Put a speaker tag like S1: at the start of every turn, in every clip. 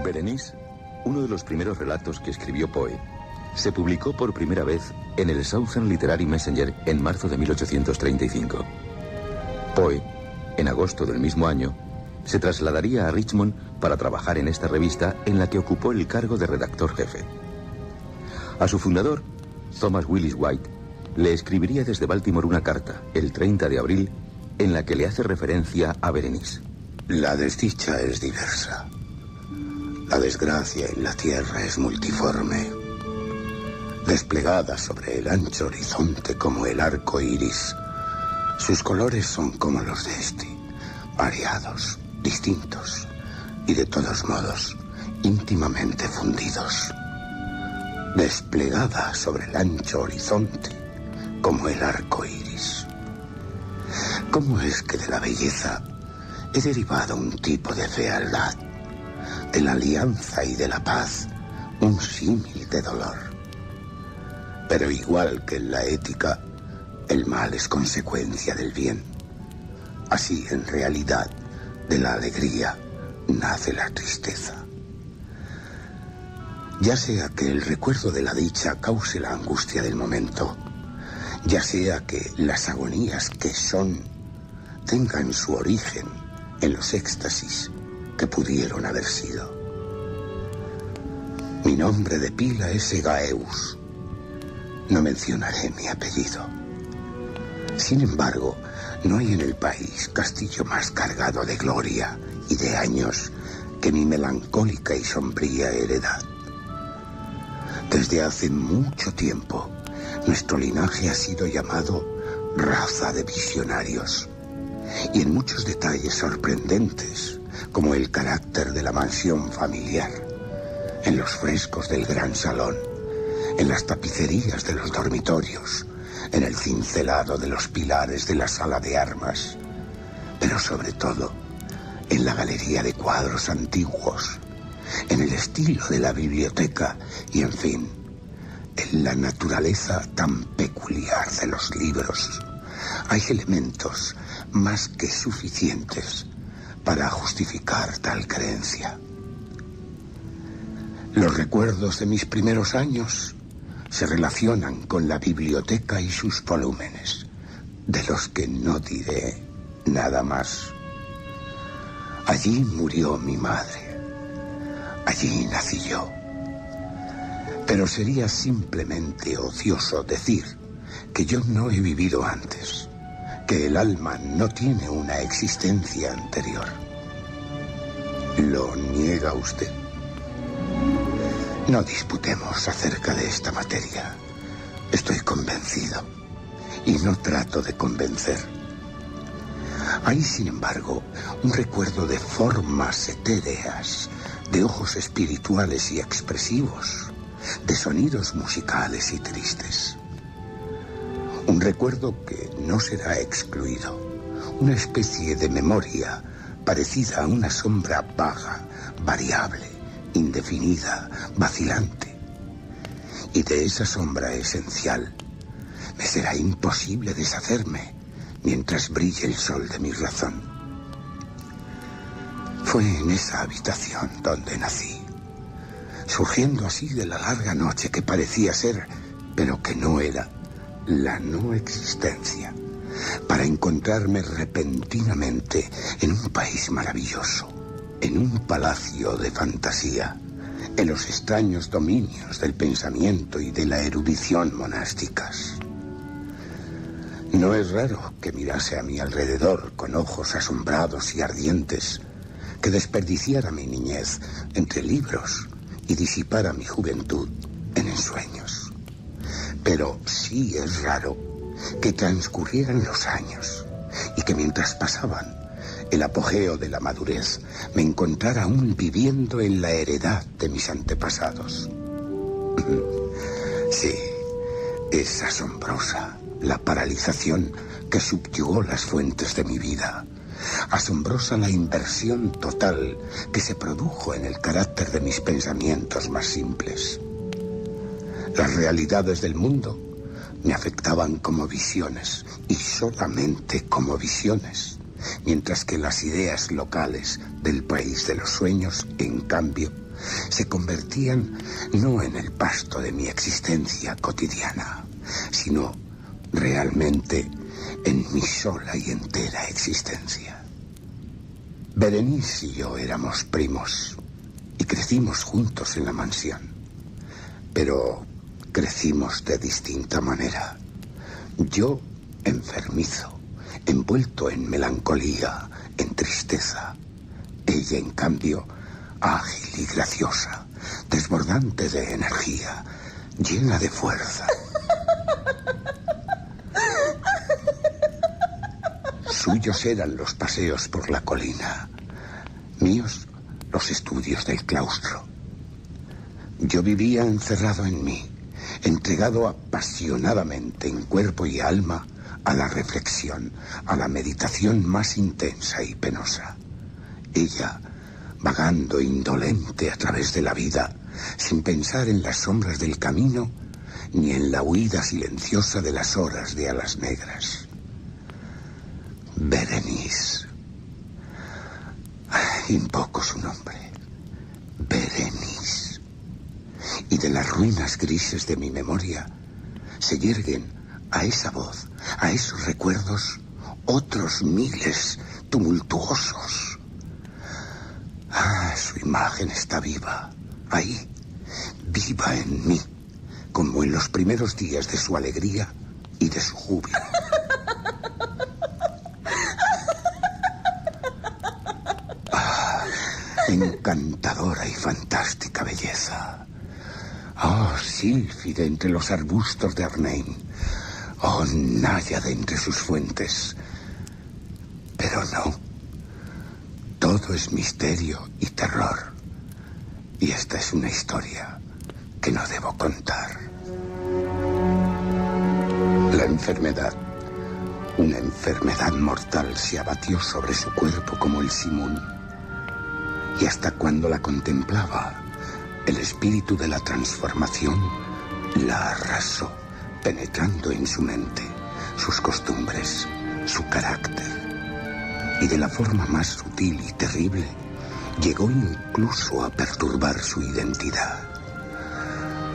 S1: Berenice, uno de los primeros relatos que escribió Poe, se publicó por primera vez en el Southern Literary Messenger en marzo de 1835. Poe, en agosto del mismo año, se trasladaría a Richmond para trabajar en esta revista en la que ocupó el cargo de redactor jefe. A su fundador, Thomas Willis White, le escribiría desde Baltimore una carta, el 30 de abril, en la que le hace referencia a Berenice.
S2: La desdicha es diversa. La desgracia en la tierra es multiforme, desplegada sobre el ancho horizonte como el arco iris. Sus colores son como los de este, variados, distintos y de todos modos íntimamente fundidos. Desplegada sobre el ancho horizonte como el arco iris. ¿Cómo es que de la belleza he derivado un tipo de fealdad, de la alianza y de la paz un símil de dolor? Pero igual que en la ética, el mal es consecuencia del bien. Así, en realidad, de la alegría nace la tristeza. Ya sea que el recuerdo de la dicha cause la angustia del momento, ya sea que las agonías que son tengan su origen en los éxtasis que pudieron haber sido. Mi nombre de pila es Egaeus. No mencionaré mi apellido. Sin embargo, no hay en el país castillo más cargado de gloria y de años que mi melancólica y sombría heredad. Desde hace mucho tiempo, nuestro linaje ha sido llamado raza de visionarios, y en muchos detalles sorprendentes, como el carácter de la mansión familiar, en los frescos del gran salón, en las tapicerías de los dormitorios, en el cincelado de los pilares de la sala de armas, pero sobre todo en la galería de cuadros antiguos, en el estilo de la biblioteca y, en fin, en la naturaleza tan peculiar de los libros, hay elementos más que suficientes para justificar tal creencia. Los recuerdos de mis primeros años se relacionan con la biblioteca y sus volúmenes, de los que no diré nada más. Allí murió mi madre. Allí nací yo. Pero sería simplemente ocioso decir que yo no he vivido antes, que el alma no tiene una existencia anterior. ¿Lo niega usted? No disputemos acerca de esta materia. Estoy convencido y no trato de convencer. Hay, sin embargo, un recuerdo de formas etéreas, de ojos espirituales y expresivos, de sonidos musicales y tristes. Un recuerdo que no será excluido, una especie de memoria parecida a una sombra vaga, variable, indefinida, vacilante. Y de esa sombra esencial me será imposible deshacerme mientras brille el sol de mi razón. Fue en esa habitación donde nací, surgiendo así de la larga noche que parecía ser, pero que no era, la no existencia, para encontrarme repentinamente en un país maravilloso, en un palacio de fantasía, en los extraños dominios del pensamiento y de la erudición monásticas. No es raro que mirase a mi alrededor con ojos asombrados y ardientes, que desperdiciara mi niñez entre libros y disipara mi juventud en ensueños. Pero sí es raro que transcurrieran los años y que mientras pasaban el apogeo de la madurez me encontrara aún viviendo en la heredad de mis antepasados. Sí, es asombrosa la paralización que subyugó las fuentes de mi vida. Asombrosa la inversión total que se produjo en el carácter de mis pensamientos más simples. Las realidades del mundo me afectaban como visiones, y solamente como visiones, mientras que las ideas locales del país de los sueños, en cambio, se convertían no en el pasto de mi existencia cotidiana, sino realmente en mi sola y entera existencia. Berenice y yo éramos primos y crecimos juntos en la mansión, pero crecimos de distinta manera. Yo enfermizo, envuelto en melancolía, en tristeza. Ella, en cambio, ágil y graciosa, desbordante de energía, llena de fuerza. Suyos eran los paseos por la colina, míos los estudios del claustro. Yo vivía encerrado en mí, entregado apasionadamente en cuerpo y alma a la reflexión, a la meditación más intensa y penosa. Ella, vagando indolente a través de la vida, sin pensar en las sombras del camino, ni en la huida silenciosa de las horas de alas negras. Berenice. Invoco su nombre. Berenice. Y de las ruinas grises de mi memoria se yerguen a esa voz, a esos recuerdos, otros miles tumultuosos. Su imagen está viva, ahí, viva en mí, como en los primeros días de su alegría y de su júbilo. Encantadora y fantástica belleza. Oh, sílfide entre los arbustos de Arnhem. Oh, náyade entre sus fuentes. Pero no. Todo es misterio y terror. Y esta es una historia que no debo contar. La enfermedad, una enfermedad mortal, se abatió sobre su cuerpo como el simón. Y hasta cuando la contemplaba, el espíritu de la transformación la arrasó, penetrando en su mente, sus costumbres, su carácter. Y de la forma más sutil y terrible, llegó incluso a perturbar su identidad.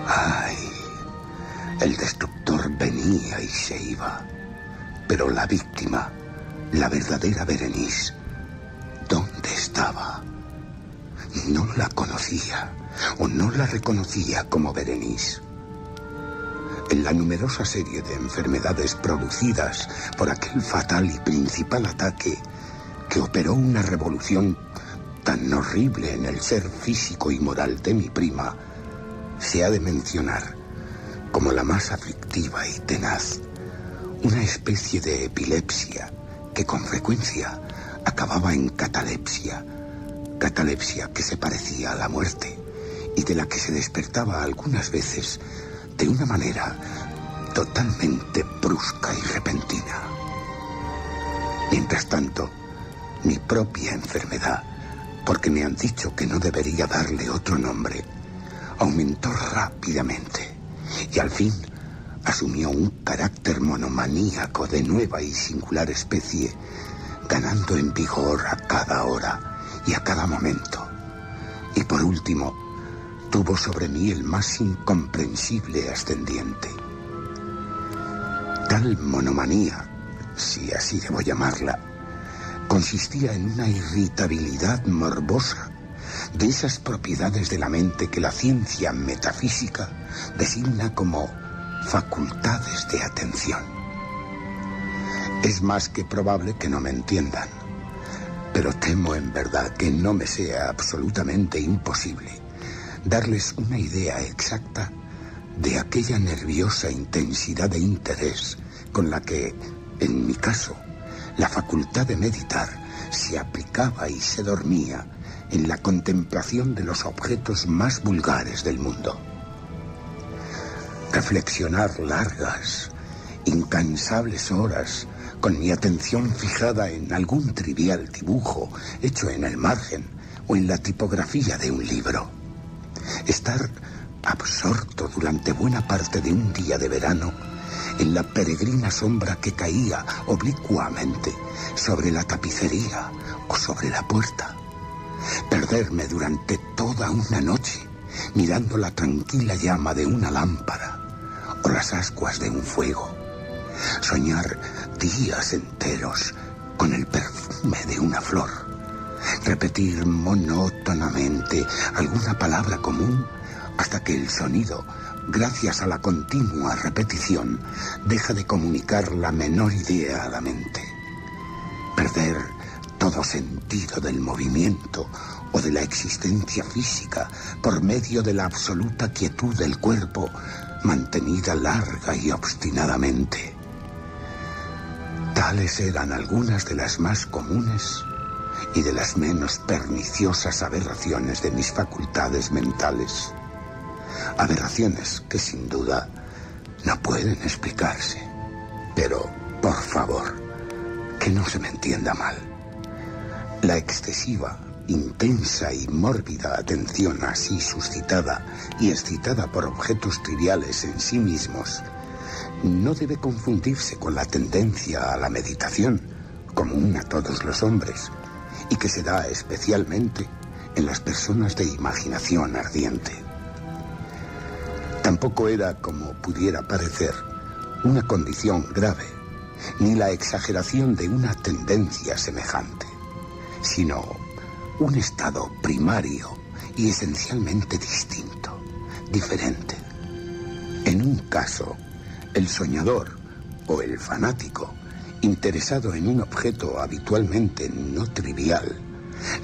S2: ¡Ay! El destructor venía y se iba. Pero la víctima, la verdadera Berenice, ¿dónde estaba? No la conocía o no la reconocía como Berenice. En la numerosa serie de enfermedades producidas por aquel fatal y principal ataque que operó una revolución tan horrible en el ser físico y moral de mi prima, se ha de mencionar como la más aflictiva y tenaz una especie de epilepsia que con frecuencia acababa en catalepsia que se parecía a la muerte y de la que se despertaba algunas veces de una manera totalmente brusca y repentina. Mientras tanto, mi propia enfermedad, porque me han dicho que no debería darle otro nombre, aumentó rápidamente y al fin asumió un carácter monomaníaco de nueva y singular especie, ganando en vigor a cada hora y a cada momento. Y por último, tuvo sobre mí el más incomprensible ascendiente. Tal monomanía, si así debo llamarla, consistía en una irritabilidad morbosa de esas propiedades de la mente que la ciencia metafísica designa como facultades de atención. Es más que probable que no me entiendan, pero temo en verdad que no me sea absolutamente imposible darles una idea exacta de aquella nerviosa intensidad de interés con la que, en mi caso, la facultad de meditar se aplicaba y se dormía en la contemplación de los objetos más vulgares del mundo. Reflexionar largas, incansables horas con mi atención fijada en algún trivial dibujo hecho en el margen o en la tipografía de un libro. Estar absorto durante buena parte de un día de verano en la peregrina sombra que caía oblicuamente sobre la tapicería o sobre la puerta. Perderme durante toda una noche mirando la tranquila llama de una lámpara o las ascuas de un fuego. Soñar días enteros con el perfume de una flor. Repetir monótonamente alguna palabra común hasta que el sonido, gracias a la continua repetición, deja de comunicar la menor idea a la mente. Perder todo sentido del movimiento o de la existencia física por medio de la absoluta quietud del cuerpo, mantenida larga y obstinadamente. Tales eran algunas de las más comunes y de las menos perniciosas aberraciones de mis facultades mentales. Aberraciones que sin duda no pueden explicarse. Pero, por favor, que no se me entienda mal. La excesiva, intensa y mórbida atención así suscitada y excitada por objetos triviales en sí mismos no debe confundirse con la tendencia a la meditación, común a todos los hombres, y que se da especialmente en las personas de imaginación ardiente. Tampoco era, como pudiera parecer, una condición grave, ni la exageración de una tendencia semejante, sino un estado primario y esencialmente distinto, diferente. En un caso, el soñador o el fanático, interesado en un objeto habitualmente no trivial,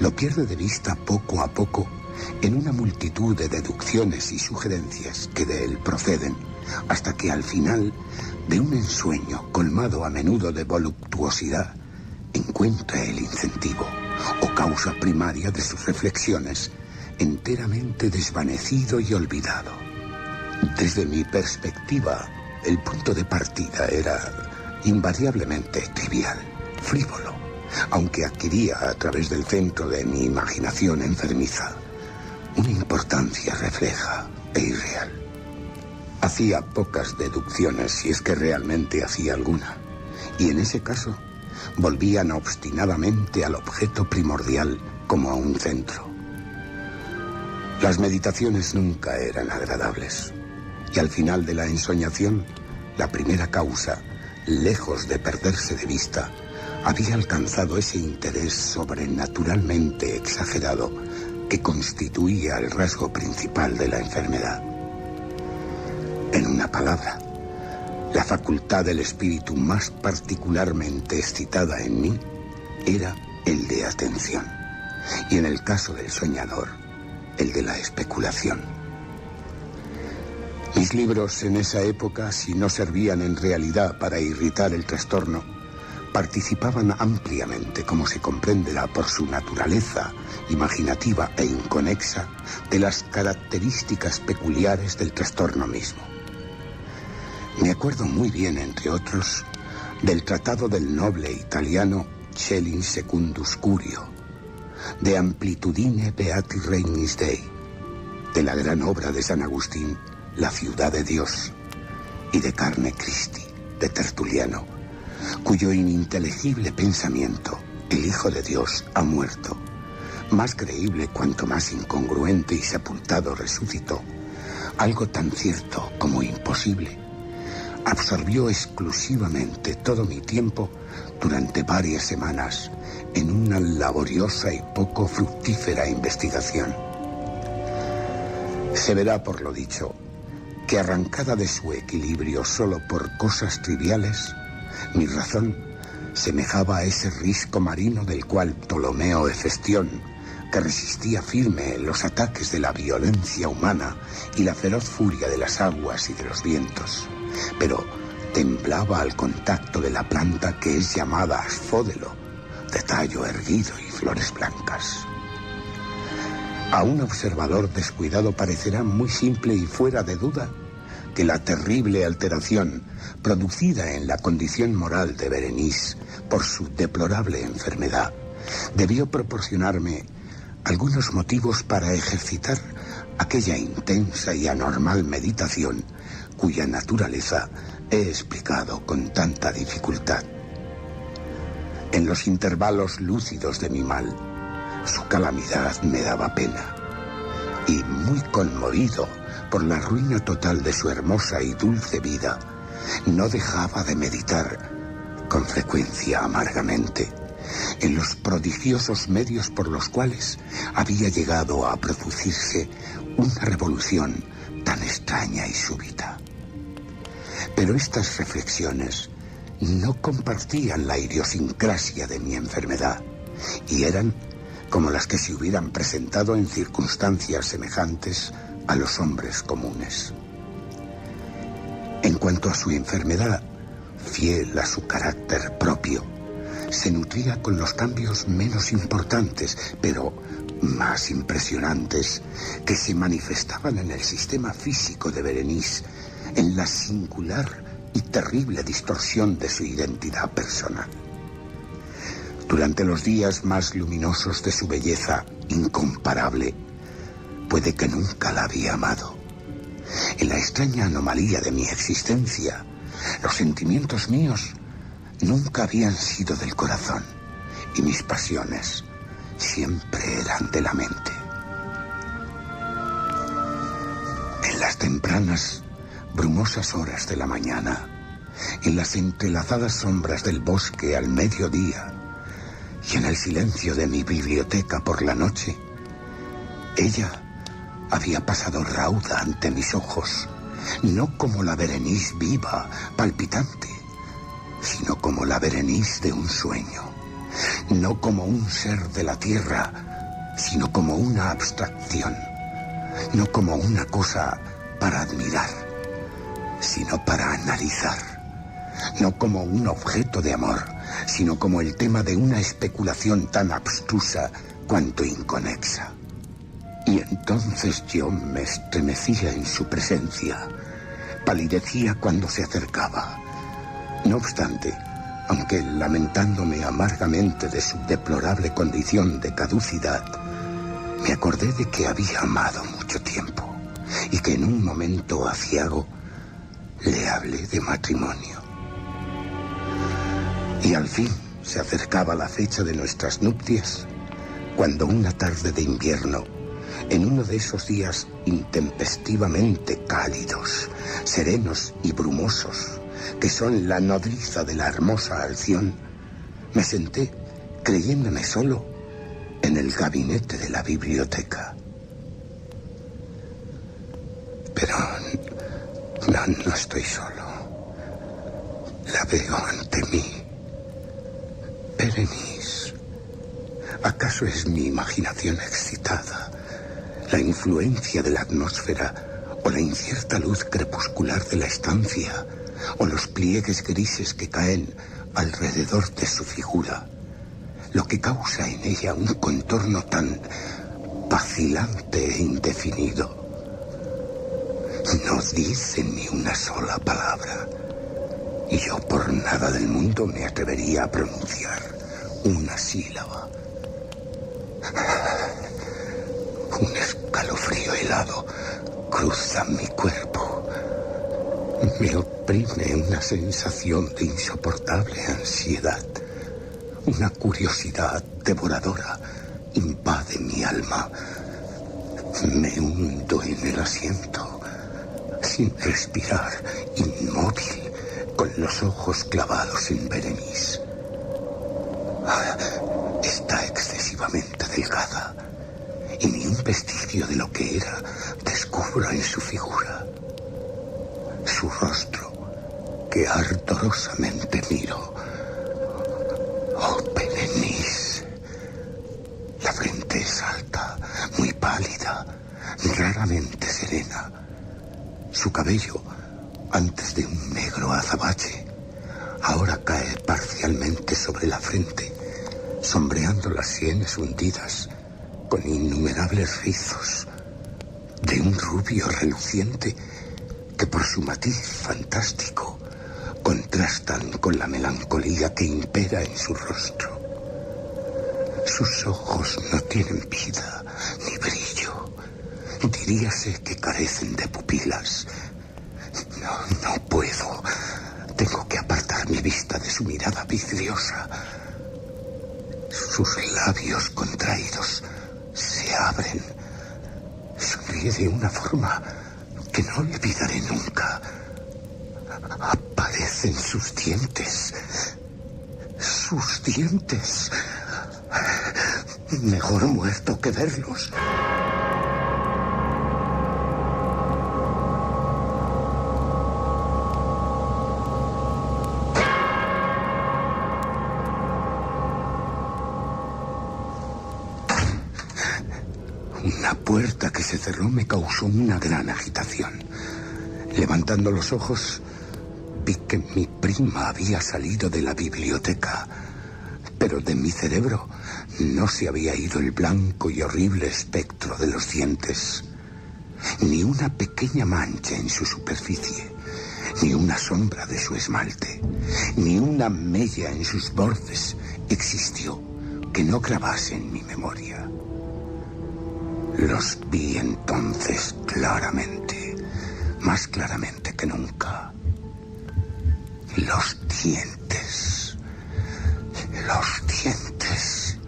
S2: lo pierde de vista poco a poco en una multitud de deducciones y sugerencias que de él proceden, hasta que al final de un ensueño colmado a menudo de voluptuosidad, encuentra el incentivo o causa primaria de sus reflexiones enteramente desvanecido y olvidado. Desde mi perspectiva, el punto de partida era invariablemente trivial, frívolo, aunque adquiría a través del centro de mi imaginación enfermiza una importancia refleja e irreal. Hacía pocas deducciones, si es que realmente hacía alguna, y en ese caso volvían obstinadamente al objeto primordial como a un centro. Las meditaciones nunca eran agradables, y al final de la ensoñación, la primera causa, lejos de perderse de vista, había alcanzado ese interés sobrenaturalmente exagerado que constituía el rasgo principal de la enfermedad. En una palabra, la facultad del espíritu más particularmente excitada en mí era el de atención, y en el caso del soñador, el de la especulación. Mis libros en esa época, si no servían en realidad para irritar el trastorno, participaban ampliamente, como se comprenderá por su naturaleza imaginativa e inconexa, de las características peculiares del trastorno mismo. Me acuerdo muy bien, entre otros, del tratado del noble italiano Schelling Secundus Curio, de Amplitudine Beati Regnis Dei, de la gran obra de San Agustín, La ciudad de Dios, y de Carne Christi, de Tertuliano, cuyo ininteligible pensamiento, el Hijo de Dios ha muerto, más creíble cuanto más incongruente y sepultado resucitó, algo tan cierto como imposible, absorbió exclusivamente todo mi tiempo durante varias semanas en una laboriosa y poco fructífera investigación. Se verá por lo dicho que, arrancada de su equilibrio solo por cosas triviales, mi razón semejaba a ese risco marino del cual Ptolomeo Hefestión, que resistía firme los ataques de la violencia humana y la feroz furia de las aguas y de los vientos, pero temblaba al contacto de la planta que es llamada asfódelo, de tallo erguido y flores blancas. A un observador descuidado parecerá muy simple y fuera de duda que la terrible alteración producida en la condición moral de Berenice por su deplorable enfermedad debió proporcionarme algunos motivos para ejercitar aquella intensa y anormal meditación cuya naturaleza he explicado con tanta dificultad. En los intervalos lúcidos de mi mal, su calamidad me daba pena. Y muy conmovido por la ruina total de su hermosa y dulce vida, no dejaba de meditar, con frecuencia amargamente, en los prodigiosos medios por los cuales había llegado a producirse una revolución tan extraña y súbita. Pero estas reflexiones no compartían la idiosincrasia de mi enfermedad y eran como las que se hubieran presentado en circunstancias semejantes a los hombres comunes. En cuanto a su enfermedad, fiel a su carácter propio, se nutría con los cambios menos importantes, pero más impresionantes, que se manifestaban en el sistema físico de Berenice, en la singular y terrible distorsión de su identidad personal. Durante los días más luminosos de su belleza incomparable, puede que nunca la había amado. En la extraña anomalía de mi existencia, los sentimientos míos nunca habían sido del corazón y mis pasiones siempre eran de la mente. En las tempranas, brumosas horas de la mañana, en las entrelazadas sombras del bosque al mediodía y en el silencio de mi biblioteca por la noche, ella había pasado rauda ante mis ojos, no como la Berenice viva, palpitante, sino como la Berenice de un sueño, no como un ser de la tierra, sino como una abstracción, no como una cosa para admirar, sino para analizar, no como un objeto de amor, sino como el tema de una especulación tan abstrusa cuanto inconexa. Y entonces yo me estremecía en su presencia, palidecía cuando se acercaba. No obstante, aunque lamentándome amargamente de su deplorable condición de caducidad, me acordé de que había amado mucho tiempo y que en un momento aciago le hablé de matrimonio. Y al fin se acercaba la fecha de nuestras nupcias, cuando una tarde de invierno, en uno de esos días intempestivamente cálidos, serenos y brumosos, que son la nodriza de la hermosa Alción, me senté, creyéndome solo, en el gabinete de la biblioteca. Pero no estoy solo. La veo ante mí. Berenice. ¿Acaso es mi imaginación excitada, la influencia de la atmósfera o la incierta luz crepuscular de la estancia o los pliegues grises que caen alrededor de su figura, lo que causa en ella un contorno tan vacilante e indefinido? No dice ni una sola palabra, y yo por nada del mundo me atrevería a pronunciar una sílaba. Un escalofrío helado cruza mi cuerpo. Me oprime una sensación de insoportable ansiedad. Una curiosidad devoradora invade mi alma. Me hundo en el asiento, sin respirar, inmóvil, con los ojos clavados en Berenice. Está excesivamente delgada, y ni un vestigio de lo que era descubro en su figura. Su rostro, que ardorosamente miro. Oh, Berenice. La frente es alta, muy pálida, raramente serena. Su cabello, antes de un negro azabache, ahora cae parcialmente sobre la frente, sombreando las sienes hundidas con innumerables rizos de un rubio reluciente que por su matiz fantástico contrastan con la melancolía que impera en su rostro. Sus ojos no tienen vida ni brillo. Diríase que carecen de pupilas. No puedo Tengo que apartar mi vista de su mirada vidriosa. Sus labios contraídos se abren. Sonríe de una forma que no olvidaré nunca. Aparecen sus dientes. Sus dientes. Mejor muerto que verlos. Una puerta que se cerró me causó una gran agitación. Levantando los ojos, vi que mi prima había salido de la biblioteca, pero de mi cerebro no se había ido el blanco y horrible espectro de los dientes. Ni una pequeña mancha en su superficie, ni una sombra de su esmalte, ni una mella en sus bordes existió que no grabase en mi memoria. Los vi entonces claramente, más claramente que nunca. Los dientes. Los dientes.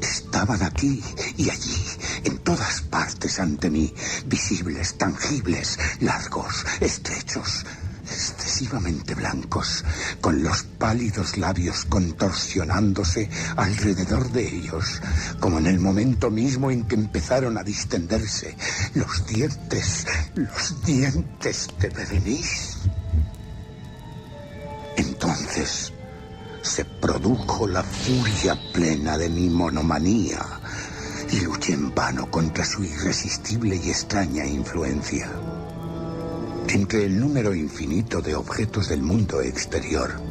S2: Estaban aquí y allí, en todas partes ante mí, visibles, tangibles, largos, estrechos, excesivamente blancos, con los pálidos labios contorsionándose alrededor de ellos, como en el momento mismo en que empezaron a distenderse los dientes de Berenice. Entonces se produjo la furia plena de mi monomanía y luché en vano contra su irresistible y extraña influencia. Entre el número infinito de objetos del mundo exterior,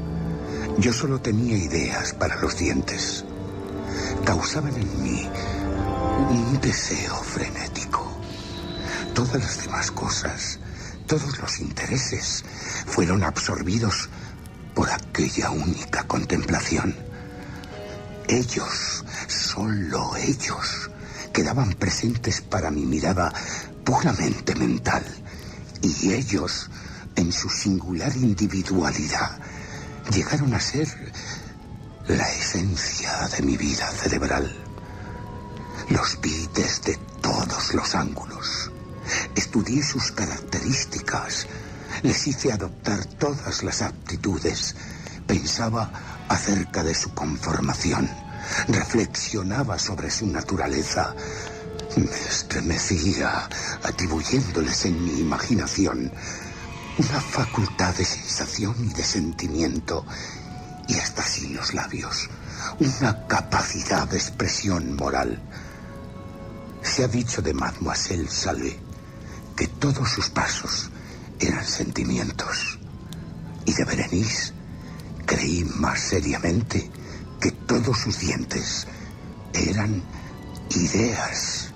S2: yo solo tenía ideas para los dientes. Causaban en mí un deseo frenético. Todas las demás cosas, todos los intereses, fueron absorbidos por aquella única contemplación. Ellos, solo ellos, quedaban presentes para mi mirada puramente mental. Y ellos, en su singular individualidad, llegaron a ser la esencia de mi vida cerebral. Los vi desde todos los ángulos. Estudié sus características. Les hice adoptar todas las aptitudes. Pensaba acerca de su conformación. Reflexionaba sobre su naturaleza. Me estremecía, atribuyéndoles en mi imaginación una facultad de sensación y de sentimiento, y hasta sin los labios, una capacidad de expresión moral. Se ha dicho de Mademoiselle Salé que todos sus pasos eran sentimientos, y de Berenice creí más seriamente que todos sus dientes eran ideas.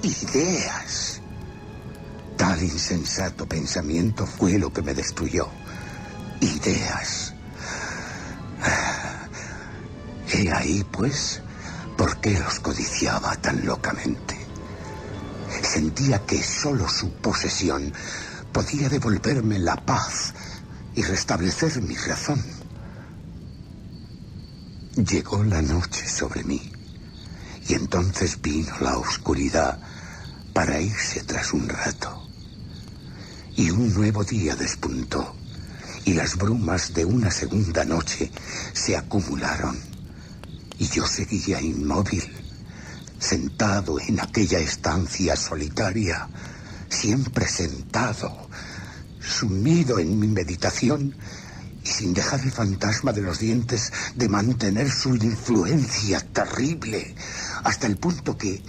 S2: Ideas. Tal insensato pensamiento fue lo que me destruyó. Ideas. He ahí, pues, por qué los codiciaba tan locamente. Sentía que solo su posesión podía devolverme la paz y restablecer mi razón. Llegó la noche sobre mí. Y entonces vino la oscuridad para irse tras un rato. Y un nuevo día despuntó, y las brumas de una segunda noche se acumularon. Y yo seguía inmóvil, sentado en aquella estancia solitaria, siempre sentado, sumido en mi meditación, y sin dejar el fantasma de los dientes de mantener su influencia terrible, hasta el punto que,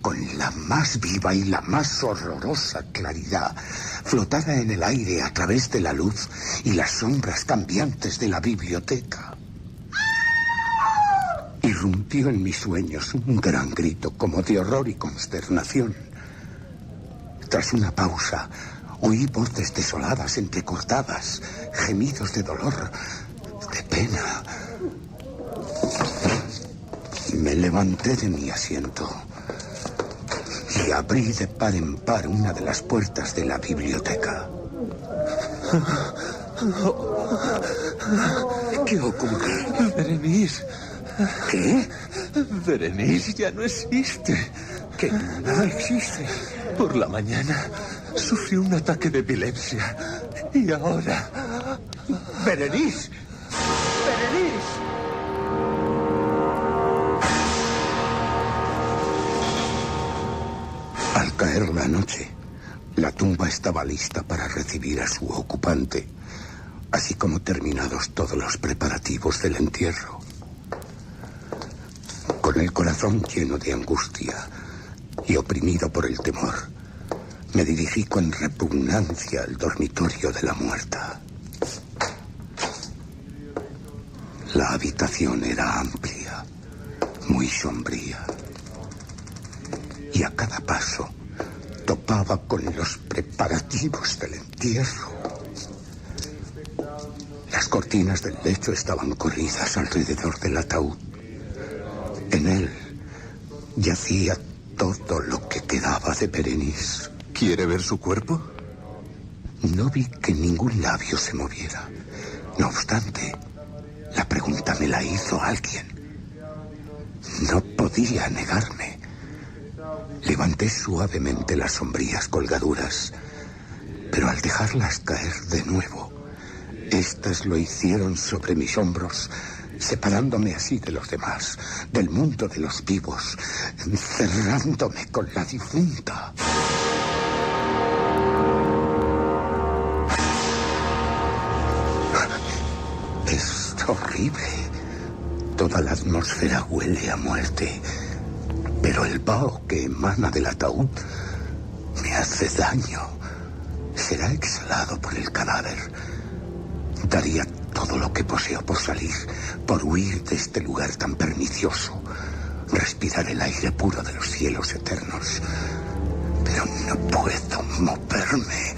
S2: con la más viva y la más horrorosa claridad, flotara en el aire a través de la luz y las sombras cambiantes de la biblioteca. Irrumpió en mis sueños un gran grito como de horror y consternación. Tras una pausa, oí voces desoladas, entrecortadas, gemidos de dolor, de pena. Me levanté de mi asiento y abrí de par en par una de las puertas de la biblioteca. ¿Qué ocurre?
S3: Berenice.
S2: ¿Qué?
S3: Berenice ya no existe.
S2: ¿Que no existe?
S3: Por la mañana sufrió un ataque de epilepsia. Y ahora...
S2: ¡Berenice! ¡Berenice! Al caer la noche, la tumba estaba lista para recibir a su ocupante, así como terminados todos los preparativos del entierro. Con el corazón lleno de angustia y oprimido por el temor, me dirigí con repugnancia al dormitorio de la muerta. La habitación era amplia, muy sombría, y a cada paso topaba con los preparativos del entierro. Las cortinas del lecho estaban corridas alrededor del ataúd. En él yacía todo lo que quedaba de Berenice.
S3: ¿Quiere ver su cuerpo?
S2: No vi que ningún labio se moviera. No obstante, la pregunta me la hizo alguien. No podía negarme. Levanté suavemente las sombrías colgaduras, pero al dejarlas caer de nuevo, estas lo hicieron sobre mis hombros, separándome así de los demás, del mundo de los vivos, encerrándome con la difunta. Es horrible. Toda la atmósfera huele a muerte, pero el vaho que emana del ataúd me hace daño. Será exhalado por el cadáver. Daría todo lo que poseo por salir, por huir de este lugar tan pernicioso, respirar el aire puro de los cielos eternos. Pero no puedo moverme.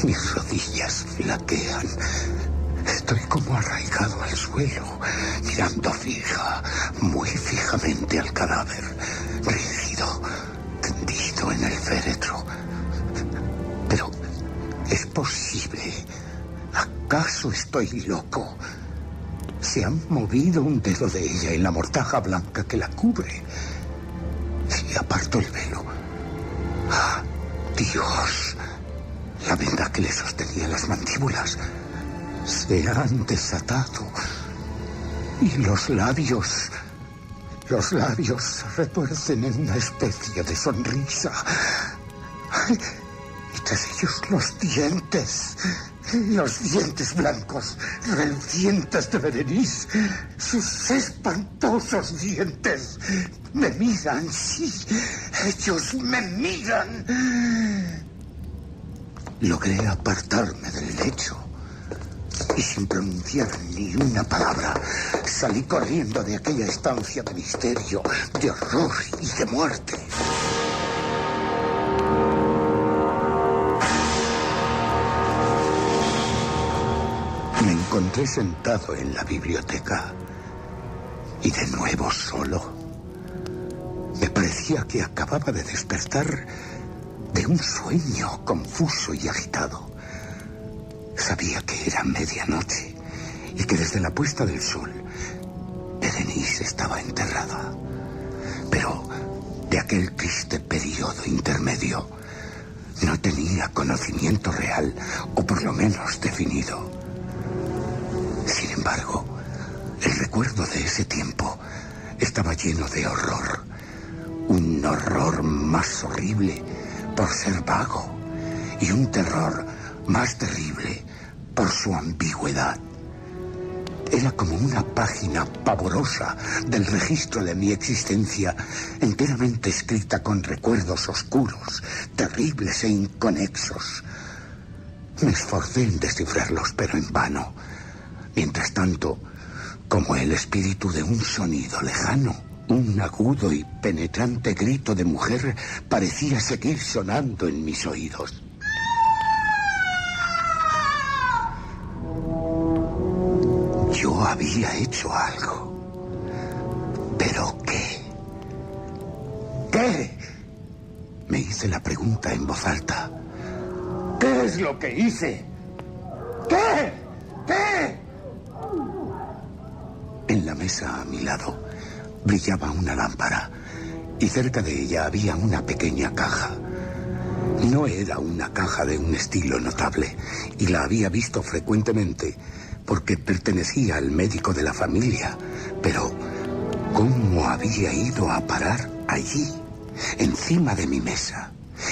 S2: Mis rodillas flaquean. Estoy como arraigado al suelo, mirando muy fijamente al cadáver, rígido, tendido en el féretro. Pero es posible. ¿Acaso estoy loco? Se ha movido un dedo de ella en la mortaja blanca que la cubre. Si aparto el velo. ¡Ah, Dios! La venda que le sostenía las mandíbulas se han desatado. Y los labios se retuercen en una especie de sonrisa. Y tras ellos los dientes blancos, relucientes de Berenice, sus espantosos dientes. Me miran, sí, ellos me miran. Logré apartarme del lecho y sin pronunciar ni una palabra salí corriendo de aquella estancia de misterio, de horror y de muerte. Me encontré sentado en la biblioteca y de nuevo solo. Me parecía que acababa de despertar de un sueño confuso y agitado. Sabía que era medianoche y que desde la puesta del sol Berenice estaba enterrada. Pero de aquel triste periodo intermedio no tenía conocimiento real, o por lo menos definido. Sin embargo, el recuerdo de ese tiempo estaba lleno de horror. Un horror más horrible por ser vago y un terror más terrible por su ambigüedad. Era como una página pavorosa del registro de mi existencia, enteramente escrita con recuerdos oscuros, terribles e inconexos. Me esforcé en descifrarlos, pero en vano. Mientras tanto, como el espíritu de un sonido lejano, un agudo y penetrante grito de mujer parecía seguir sonando en mis oídos. Yo había hecho algo. ¿Pero qué? ¿Qué? Me hice la pregunta en voz alta. ¿Qué es lo que hice? ¿Qué? la mesa a mi lado brillaba una lámpara y cerca de ella había una pequeña caja. No era una caja de un estilo notable y la había visto frecuentemente porque pertenecía al médico de la familia. Pero, ¿cómo había ido a parar allí, encima de mi mesa?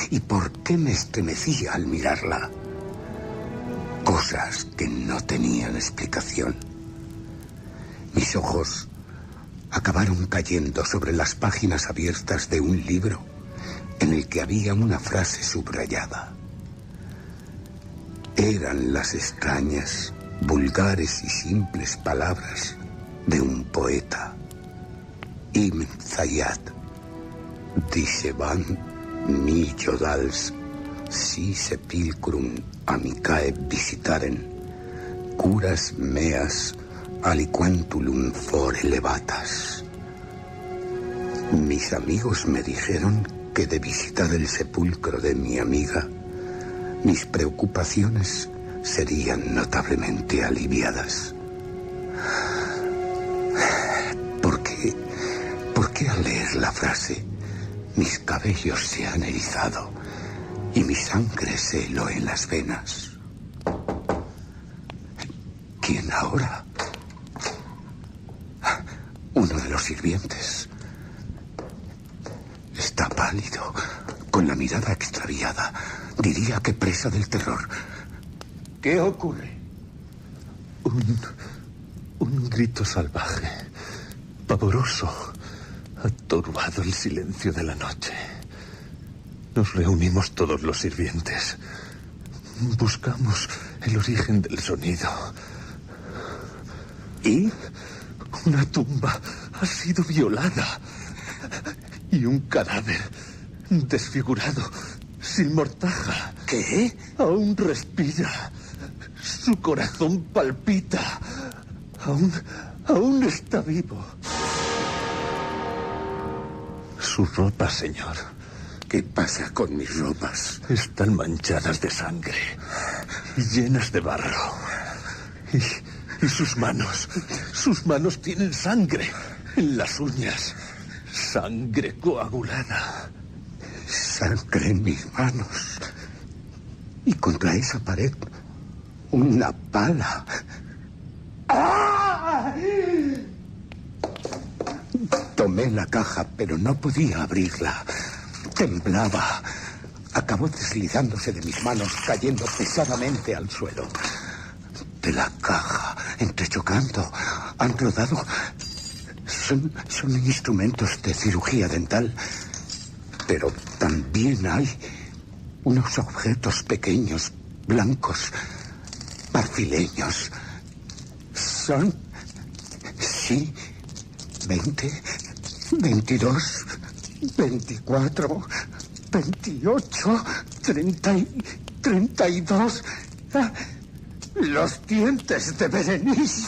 S2: ¿Y por qué me estremecía al mirarla? Cosas que no tenían explicación. Mis ojos acabaron cayendo sobre las páginas abiertas de un libro en el que había una frase subrayada. Eran las extrañas, vulgares y simples palabras de un poeta. Ibn Zayyad dicebant mi jodals si sepulcrum amicae visitaren, curas meas aliquantulum fore levatas. Mis amigos me dijeron que de visitar el sepulcro de mi amiga, mis preocupaciones serían notablemente aliviadas. ¿Por qué al leer la frase mis cabellos se han erizado y mi sangre se heló en las venas? ¿Quién ahora? Uno de los sirvientes. Está pálido, con la mirada extraviada. Diría que presa del terror. ¿Qué ocurre?
S3: Un grito salvaje, pavoroso, ha turbado el silencio de la noche. Nos reunimos todos los sirvientes. Buscamos el origen del sonido.
S2: ¿Y?
S3: Una tumba ha sido violada. Y un cadáver desfigurado, sin mortaja.
S2: ¿Qué?
S3: Aún respira. Su corazón palpita. Aún está vivo. Sus ropas, señor.
S2: ¿Qué pasa con mis ropas?
S3: Están manchadas de sangre y llenas de barro. Y sus manos tienen sangre en las uñas. Sangre coagulada.
S2: Sangre en mis manos. Y contra esa pared, una pala. ¡Ah! Tomé la caja, pero no podía abrirla. Temblaba. Acabó deslizándose de mis manos, cayendo pesadamente al suelo. De la caja, entrechocando, han rodado. Son instrumentos de cirugía dental. Pero también hay unos objetos pequeños, blancos, marfileños. Son, sí, 20, 22, 24, 28, 30 y 32. Los dientes de Berenice.